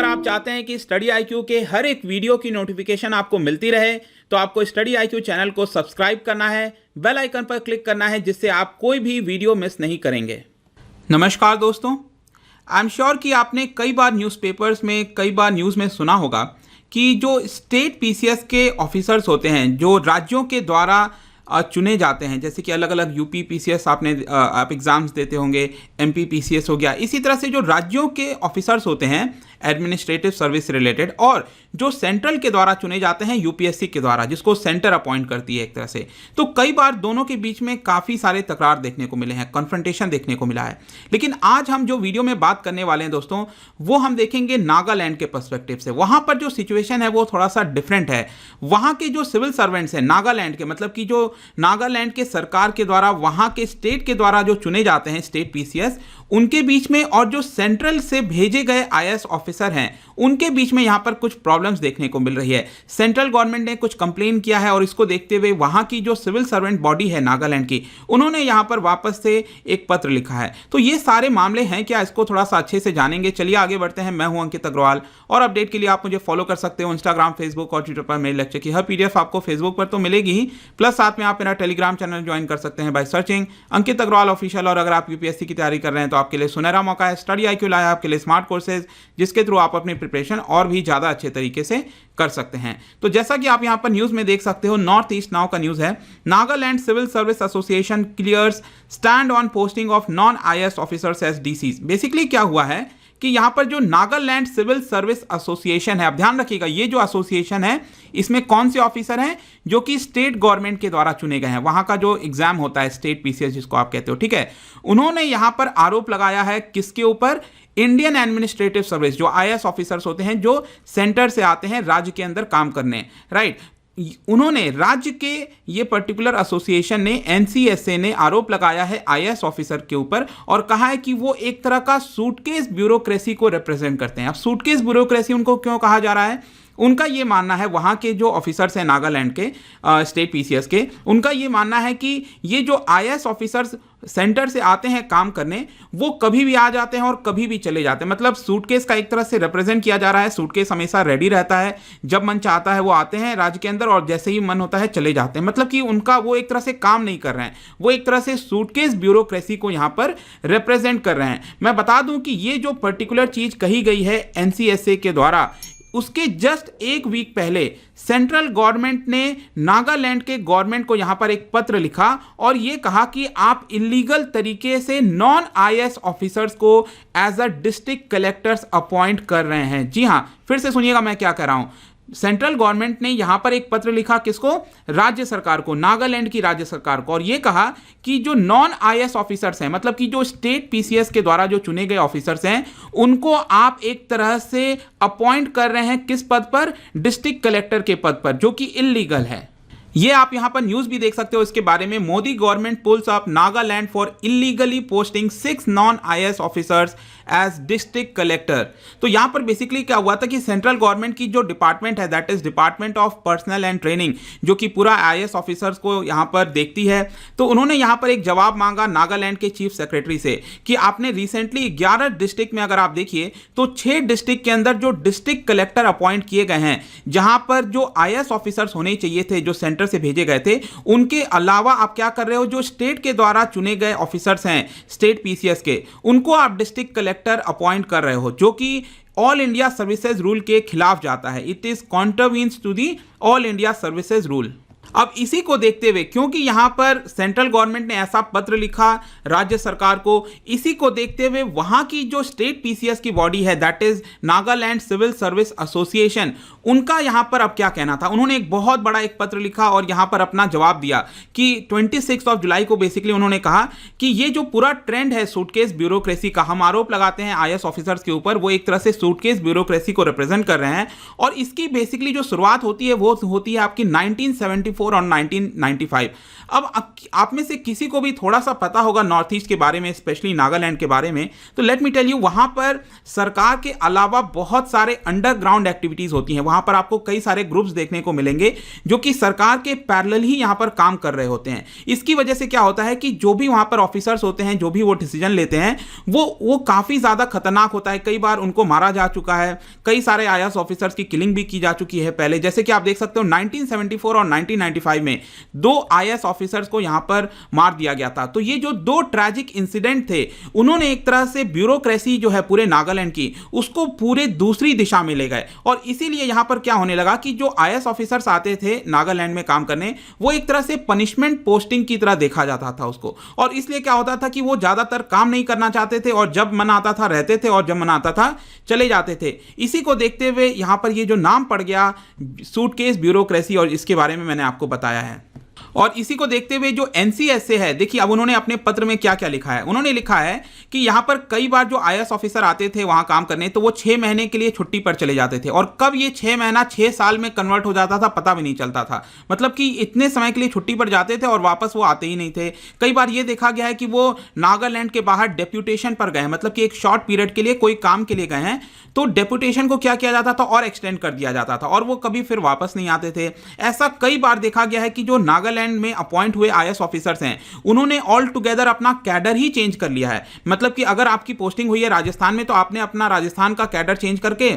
अगर आप चाहते हैं कि स्टडी IQ के हर एक वीडियो की नोटिफिकेशन आपको मिलती रहे तो आपको स्टडी IQ चैनल को सब्सक्राइब करना है, बेल आइकन पर क्लिक करना है, जिससे आप कोई भी वीडियो मिस नहीं करेंगे। नमस्कार दोस्तों, आई एम श्योर कि आपने कई बार न्यूज़पेपर्स में, कई बार न्यूज़ में सुना होगा कि जो स्टेट PCS के ऑफिसर्स होते हैं, जो राज्यों के द्वारा चुने जाते हैं, जैसे कि अलग अलग UP PCS आप एग्ज़ाम्स देते होंगे, MP PCS हो गया, इसी तरह से जो राज्यों के ऑफिसर्स होते हैं एडमिनिस्ट्रेटिव सर्विस रिलेटेड, और जो सेंट्रल के द्वारा चुने जाते हैं UPSC के द्वारा, जिसको सेंटर अपॉइंट करती है एक तरह से। तो कई बार दोनों के बीच में काफ़ी सारे तकरार देखने को मिले हैं, कन्फ्रंटेशन देखने को मिला है। लेकिन आज हम जो वीडियो में बात करने वाले हैं दोस्तों, वो हम देखेंगे नागालैंड के पर्सपेक्टिव से। वहाँ पर जो सिचुएशन है वो थोड़ा सा डिफरेंट है। वहाँ के जो सिविल सर्वेंट्स हैं नागालैंड के, मतलब कि जो नागालैंड के सरकार के द्वारा, वहाँ के स्टेट के द्वारा जो चुने जाते हैं स्टेट PCS, उनके बीच में, और जो सेंट्रल से भेजे गए IAS ऑफिसर हैं उनके बीच में यहाँ पर कुछ प्रॉब्लम्स देखने को मिल रही है। सेंट्रल गवर्नमेंट ने कुछ कंप्लेन किया है और इसको देखते हुए वहाँ की जो सिविल सर्वेंट बॉडी है नागालैंड की, उन्होंने यहाँ पर वापस से एक पत्र लिखा है। तो ये सारे मामले हैं क्या, इसको थोड़ा सा अच्छे से जानेंगे। चलिए आगे बढ़ते हैं। मैं हूँ अंकित अग्रवाल, और अपडेट के लिए आप मुझे फॉलो कर सकते हो इंस्टाग्राम, फेसबुक और ट्विटर पर। मेरे लेक्चर की हर PDF आपको फेसबुक पर तो मिलेगी ही, प्लस साथ में आप मेरा टेलीग्राम चैनल ज्वाइन कर सकते हैं by searching Ankit Agrawal official. और अगर आप UPSC की तैयारी कर रहे हैं तो आपके लिए सुनहरा मौका है। स्टडी IQ लाया आपके लिए स्मार्ट कोर्सेज, जिसके थ्रू आप अपनी प्रिपरेशन और भी ज़्यादा अच्छे तरीके से कर सकते हैं। तो जैसा कि आप यहाँ पर न्यूज़ में देख सकते हो, नॉर्थ ईस्ट नाउ का न्यूज़ है, Nagaland civil service association clears stand on posting of non IAS officers as DCs। Basically क्या हुआ है कि यहाँ पर जो नागालैंड सिविल सर्विस एसोसिएशन है, अब ध्यान रखिएगा, ये जो एसोसिएशन है इसमें कौन से ऑफिसर हैं जो कि स्टेट गवर्नमेंट के द्वारा चुने गए हैं। वहाँ का जो एग्जाम होता है स्टेट PCS जिसको आप कहते हो, ठीक है। उन्होंने यहाँ पर आरोप लगाया है किसके ऊपर, इंडियन एडमिनिस्ट्रेटिव सर्विस, जो IAS ऑफिसर्स होते हैं जो सेंटर से आते हैं राज्य के अंदर काम करने, राइट। उन्होंने, राज्य के ये पर्टिकुलर एसोसिएशन ने, NCSA ने आरोप लगाया है IAS ऑफिसर के ऊपर और कहा है कि वो एक तरह का सूटकेस ब्यूरोक्रेसी को रिप्रेजेंट करते हैं। अब सूटकेस ब्यूरोक्रेसी उनको क्यों कहा जा रहा है? उनका ये मानना है, वहाँ के जो ऑफिसर्स हैं नागालैंड के स्टेट PCS के, उनका ये मानना है कि ये जो IAS ऑफिसर्स सेंटर से आते हैं काम करने, वो कभी भी आ जाते हैं और कभी भी चले जाते हैं। मतलब सूटकेस का एक तरह से रिप्रेजेंट किया जा रहा है। सूटकेस हमेशा रेडी रहता है, जब मन चाहता है वो आते हैं राज्य के अंदर और जैसे ही मन होता है चले जाते हैं। मतलब कि उनका वो एक तरह से काम नहीं कर रहे हैं, वो एक तरह से सूटकेस ब्यूरोक्रेसी को यहाँ पर रिप्रेजेंट कर रहे हैं। मैं बता दूं कि ये जो पर्टिकुलर चीज़ कही गई है NCSA के द्वारा, उसके जस्ट एक वीक पहले सेंट्रल गवर्नमेंट ने नागालैंड के गवर्नमेंट को यहाँ पर एक पत्र लिखा और ये कहा कि आप इलीगल तरीके से नॉन IAS ऑफिसर्स को as a district collectors appoint कर रहे हैं। जी हाँ, फिर से सुनिएगा मैं क्या कह रहा हूँ। सेंट्रल गवर्नमेंट ने यहां पर एक पत्र लिखा, किसको? राज्य सरकार को, नागालैंड की राज्य सरकार को, और यह कहा कि जो नॉन IAS ऑफिसर्स हैं, मतलब कि जो स्टेट PCS के द्वारा जो चुने गए ऑफिसर्स हैं, उनको आप एक तरह से अपॉइंट कर रहे हैं किस पद पर? डिस्ट्रिक्ट कलेक्टर के पद पर, जो कि इलीगल है। ये आप यहां पर न्यूज भी देख सकते हो इसके बारे में। Modi government pulls up Nagaland for illegally posting 6 non IAS officers as district collector. तो यहां पर बेसिकली क्या हुआ था कि सेंट्रल गवर्नमेंट की जो डिपार्टमेंट है, that is department of personal and training, जो कि पूरा IAS ऑफिसर्स को यहां पर देखती है, तो उन्होंने यहां पर एक जवाब मांगा नागालैंड के चीफ सेक्रेटरी से कि आपने रिसेंटली 11 डिस्ट्रिक्ट में, अगर आप देखिए तो 6 डिस्ट्रिक्ट के अंदर जो डिस्ट्रिक्ट कलेक्टर अपॉइंट किए गए हैं, जहां पर जो IAS ऑफिसर्स होने चाहिए थे, जो सेंटर से भेजे गए थे, उनके अलावा आप क्या कर रहे हो, जो स्टेट के द्वारा चुने गए ऑफिसर्स हैं स्टेट PCS के, उनको आप डिस्ट्रिक्ट कलेक्टर अपॉइंट कर रहे हो, जो कि ऑल इंडिया सर्विसेज रूल के खिलाफ जाता है। It is contravenes to the all India services rule. अब इसी को देखते हुए, क्योंकि यहां पर सेंट्रल गवर्नमेंट ने ऐसा पत्र लिखा राज्य सरकार को, इसी को देखते हुए वहां की जो स्टेट PCS की बॉडी है, that is Nagaland civil service association, उनका यहां पर अब क्या कहना था। उन्होंने एक बहुत बड़ा एक पत्र लिखा और यहां पर अपना जवाब दिया कि 26 जुलाई को बेसिकली उन्होंने कहा कि ये जो पूरा ट्रेंड है सूटकेस ब्यूरोक्रेसी का, हम आरोप लगाते हैं IAS ऑफिसर्स के ऊपर, वो एक तरह से सूटकेस ब्यूरोक्रेसी को रिप्रेजेंट कर रहे हैं। और इसकी बेसिकली जो शुरुआत होती है वो होती है आपकी 1974 और 1995। अब आप में से किसी को भी थोड़ा सा पता होगा नॉर्थ ईस्ट के बारे में, स्पेशली नागालैंड के बारे में, तो लेट मी टेल यू, वहां पर सरकार के अलावा बहुत सारे अंडरग्राउंड एक्टिविटीज होती हैं। वहां पर आपको कई सारे ग्रुप्स देखने को मिलेंगे जो कि सरकार के पैरेलल ही यहां पर काम कर रहे होते हैं। इसकी वजह से क्या होता है कि जो भी वहां पर ऑफिसर्स होते हैं, जो भी वो डिसीजन लेते हैं, वो काफी ज्यादा खतरनाक होता है। कई बार उनको मारा जा चुका है, कई सारे आईएएस ऑफिसर्स की किलिंग भी की जा चुकी है पहले। जैसे कि आप देख सकते हो 1974 और 1995 में 2 आईएएस ऑफिसर्स को यहां पर मार दिया गया था। तो ये जो 2 ट्रैजिक इंसिडेंट थे, उन्होंने एक तरह से ब्यूरोक्रेसी जो है पूरे नागालैंड की, उसको पूरे दूसरी दिशा में ले गए। और इसीलिए यहां पर क्या होने लगा कि जो आईएएस ऑफिसर्स आते थे नागालैंड में काम करने, वो एक तरह से पनिशमेंट पोस्टिंग की तरह देखा जाता था उसको। और इसलिए क्या होता था कि वो ज्यादातर काम नहीं करना चाहते थे, और जब मन आता था रहते थे, और जब मन आता था चले जाते थे। इसी को देखते हुए यहां पर ये जो नाम पड़ गया सूटकेस ब्यूरोक्रेसी, और इसके बारे में मैंने आपको बताया है। और इसी को देखते हुए जो एनसीएसए है, देखिए अब उन्होंने अपने पत्र में क्या क्या लिखा है। उन्होंने लिखा है कि यहां पर कई बार जो आईएएस ऑफिसर आते थे वहां काम करने, तो वो 6 महीने के लिए छुट्टी पर चले जाते थे, और कब ये 6 महीना 6 साल में कन्वर्ट हो जाता था पता भी नहीं चलता था। मतलब कि इतने समय के लिए छुट्टी पर जाते थे और वापस वो आते ही नहीं थे। कई बार ये देखा गया है कि वो नागालैंड के बाहर डेप्यूटेशन पर गए, मतलब कि एक शॉर्ट पीरियड के लिए कोई काम के लिए गए हैं, तो डेप्यूटेशन को क्या किया जाता था और एक्सटेंड कर दिया जाता था, और वो कभी फिर वापस नहीं आते थे। ऐसा कई बार देखा गया है कि जो नागालैंड में अपॉइंट हुए आईएएस ऑफिसर्स हैं, उन्होंने ऑल टुगेदर अपना कैडर ही चेंज कर लिया है। मतलब कि अगर आपकी पोस्टिंग हुई है राजस्थान में, तो आपने अपना राजस्थान का कैडर चेंज करके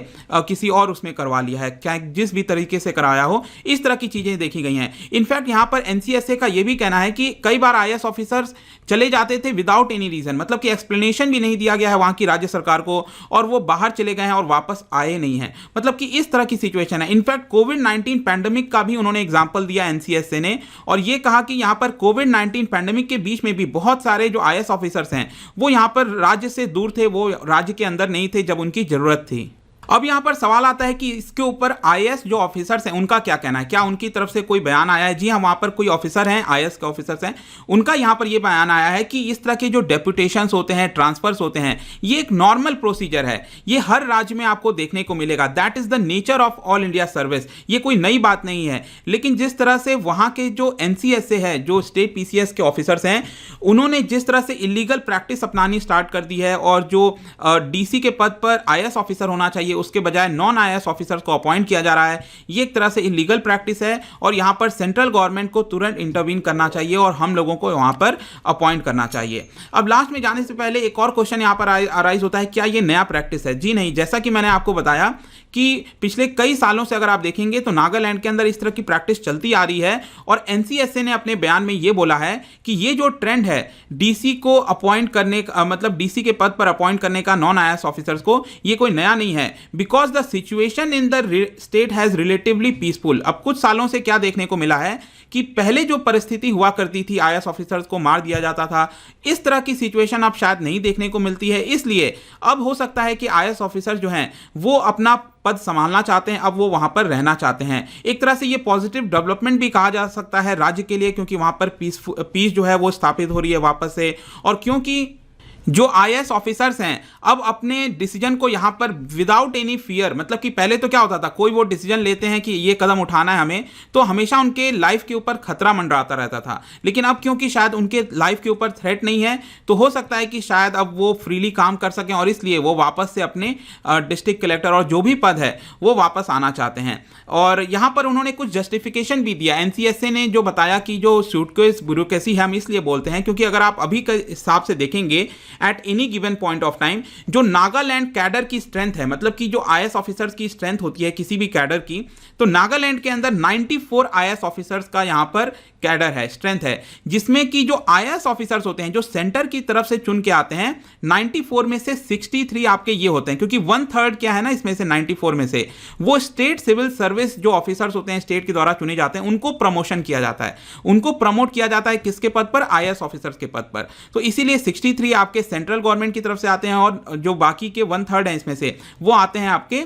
किसी और उसमें करवा लिया है, क्या जिस भी तरीके से कराया हो। इस तरह की चीजें देखी गई हैं। इनफैक्ट यहां पर एनसीएसए का यह भी कहना है कि कई बार आईएएस ऑफिसर्स चले जाते थे विदाउट एनी रीजन, मतलब कि एक्सप्लेनेशन भी नहीं दिया गया है वहां की राज्य सरकार को, और वो बाहर चले गए हैं और वापस आए नहीं हैं। मतलब कि इस तरह की सिचुएशन है। इनफैक्ट कोविड-19 पैंडेमिक का भी उन्होंने एग्जांपल दिया एनसीएसए ने, और ये कहा कि यहां पर कोविड-19 पैंडेमिक के बीच में भी बहुत सारे जो आईएएस ऑफिसर्स हैं, वो यहां पर राज्य से दूर थे, वो राज्य के अंदर नहीं थे जब उनकी जरूरत थी। अब यहां पर सवाल आता है कि इसके ऊपर आईएएस जो ऑफिसर्स हैं उनका क्या कहना है, क्या उनकी तरफ से कोई बयान आया है? जी हां, वहां पर कोई ऑफिसर हैं, आईएएस के ऑफिसर्स हैं, उनका यहां पर यह बयान आया है कि इस तरह के जो डेप्यूटेशंस होते हैं, ट्रांसफर्स होते हैं, ये एक नॉर्मल प्रोसीजर है, ये हर राज्य में आपको देखने को मिलेगा। That is the nature of all India service. ये कोई नई बात नहीं है। लेकिन जिस तरह से वहां के जो एनसीएसए है, जो स्टेट पीसीएस के ऑफिसर्स हैं, उन्होंने जिस तरह से इलीगल प्रैक्टिस अपनानी स्टार्ट कर दी है, और जो डीसी के पद पर आईएएस ऑफिसर होना चाहिए उसके बजाय नॉन आईएएस ऑफिसर्स को अपॉइंट किया जा रहा है, ये एक तरह से इलीगल प्रैक्टिस है। और यहां पर सेंट्रल गवर्नमेंट को तुरंत इंटरवीन करना चाहिए और हम लोगों को वहां पर अपॉइंट करना चाहिए। अब लास्ट में जाने से पहले एक और क्वेश्चन यहां पर अराइज होता है, क्या ये नया प्रैक्टिस है? जी नहीं। जैसा कि मैंने आपको बताया कि पिछले कई सालों से अगर आप देखेंगे तो नागालैंड के अंदर इस तरह की प्रैक्टिस चलती आ रही है, और एनसीएसए ने अपने बयान में यह बोला है कि ये जो ट्रेंड है डीसी को अपॉइंट करने का, मतलब डीसी के पद पर अपॉइंट करने का नॉन आईएएस ऑफिसर्स को, ये कोई नया नहीं है। Because the situation in the state has relatively peaceful. अब कुछ सालों से क्या देखने को मिला है कि पहले जो परिस्थिति हुआ करती थी, आईएएस ऑफिसर्स को मार दिया जाता था, इस तरह की सिचुएशन अब शायद नहीं देखने को मिलती है। इसलिए अब हो सकता है कि आईएएस ऑफिसर्स जो हैं वो अपना पद संभालना चाहते हैं, अब वो वहां पर रहना चाहते हैं। एक तरह से ये पॉजिटिव डेवलपमेंट भी कहा जा सकता है राज्य के लिए, क्योंकि वहां पर पीस जो है वो स्थापित हो रही है वापस से, और क्योंकि जो आईएएस ऑफिसर्स हैं अब अपने डिसीजन को यहां पर विदाउट एनी फियर, मतलब कि पहले तो क्या होता था, कोई वो डिसीजन लेते हैं कि ये कदम उठाना है हमें, तो हमेशा उनके लाइफ के ऊपर खतरा मंडराता रहता था। लेकिन अब क्योंकि शायद उनके लाइफ के ऊपर थ्रेट नहीं है, तो हो सकता है कि शायद अब वो फ्रीली काम कर सकें, और इसलिए वो वापस से अपने डिस्ट्रिक्ट कलेक्टर और जो भी पद है वो वापस आना चाहते हैं। और यहां पर उन्होंने कुछ जस्टिफिकेशन भी दिया। एनसीएसए ने जो बताया कि जो सूटकेस ब्यूरोक्रेसी है, हम इसलिए बोलते हैं क्योंकि अगर आप अभी के हिसाब से देखेंगे at any given point of time, जो नागालैंड कैडर की स्ट्रेंथ है, मतलब कि जो आईएएस ऑफिसर्स की स्ट्रेंथ होती है किसी भी कैडर की, तो नागालैंड के अंदर 94 आईएएस ऑफिसर्स का यहां पर कैडर है, स्ट्रेंथ है, जिसमें कि जो आईएएस ऑफिसर्स होते हैं जो सेंटर की तरफ से चुन के आते हैं, 94 में से 63 आपके ये होते हैं, क्योंकि 1/3 क्या है ना इसमें से 94 में से वो स्टेट सिविल सर्विस जो ऑफिसर्स होते हैं स्टेट के द्वारा चुने जाते हैं, उनको प्रमोशन किया जाता है, उनको प्रमोट किया जाता है किसके पद पर? आईएएस ऑफिसर्स के पद पर। तो इसीलिए 63 आपके सेंट्रल गवर्नमेंट की तरफ से आते हैं, और जो बाकी के 1/3 हैं इसमें से वो आते हैं आपके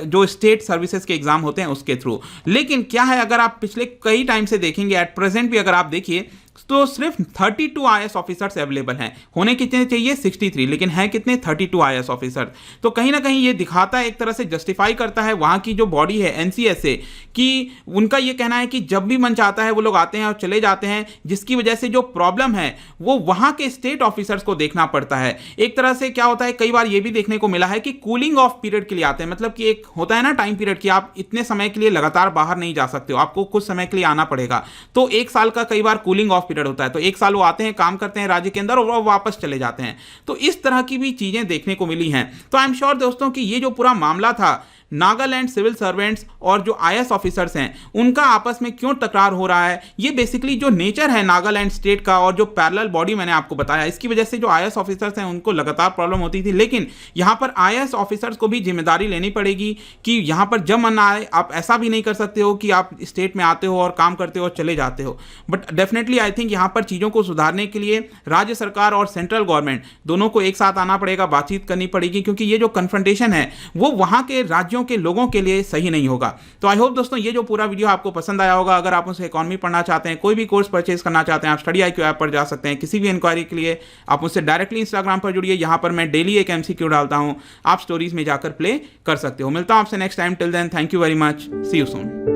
जो स्टेट सर्विसेज के एग्जाम होते हैं उसके थ्रू। लेकिन क्या है, अगर आप पिछले कई टाइम से देखेंगे, एट प्रेजेंट भी अगर आप देखिए, तो सिर्फ 32 IAS ऑफिसर्स अवेलेबल हैं। होने कितने चाहिए? 63, लेकिन हैं कितने? 32 IAS ऑफिसर। तो कहीं ना कहीं ये दिखाता है, एक तरह से जस्टिफाई करता है वहां की जो बॉडी है NCSA कि उनका ये कहना है कि जब भी मन चाहता है वो लोग आते हैं और चले जाते हैं, जिसकी वजह से जो प्रॉब्लम है वो वहां के स्टेट ऑफिसर्स को देखना पड़ता है। एक तरह से क्या होता है, कई बार ये भी देखने को मिला है कि कूलिंग ऑफ पीरियड के लिए आते हैं, मतलब कि एक होता है ना टाइम पीरियड कि आप इतने समय के लिए लगातार बाहर नहीं जा सकते हो, आपको कुछ समय के लिए आना पड़ेगा। तो 1 साल का कई बार कूलिंग ऑफ पीरियड होता है, तो 1 साल वो आते हैं, काम करते हैं राज्य के अंदर और वो वापस चले जाते हैं। तो इस तरह की भी चीजें देखने को मिली हैं। तो आई एम श्योर दोस्तों कि ये जो पूरा मामला था नागालैंड सिविल सर्वेंट्स और जो IAS ऑफिसर्स हैं उनका आपस में क्यों तकरार हो रहा है, ये बेसिकली जो नेचर है नागालैंड स्टेट का और जो पैरेलल बॉडी मैंने आपको बताया, इसकी वजह से जो IAS ऑफिसर्स हैं उनको लगातार प्रॉब्लम होती थी। लेकिन यहाँ पर IAS ऑफिसर्स को भी जिम्मेदारी लेनी पड़ेगी कि यहाँ पर जब मन आए आप ऐसा भी नहीं कर सकते हो कि आप स्टेट में आते हो और काम करते हो और चले जाते हो। बट डेफिनेटली आई थिंक यहाँ पर चीज़ों को सुधारने के लिए राज्य सरकार और सेंट्रल गवर्नमेंट दोनों को एक साथ आना पड़ेगा, बातचीत करनी पड़ेगी, क्योंकि ये जो कन्फ्रंटेशन है वो वहाँ के राज्यों के लोगों के लिए सही नहीं होगा। तो आई होप दोस्तों ये जो पूरा वीडियो आपको पसंद आया होगा। अगर आप उनसे इकोनॉमी पढ़ना चाहते हैं, कोई भी कोर्स परचेज करना चाहते हैं, आप स्टडी IQ ऐप पर जा सकते हैं। किसी भी इंक्वायरी के लिए आप मुझसे डायरेक्टली इंस्टाग्राम पर जुड़िए, यहां पर मैं डेली एक MCQ डालता हूं, आप स्टोरीज में जाकर प्ले कर सकते हो। मिलता हूं आपसे next time, till then thank you very much, see you soon.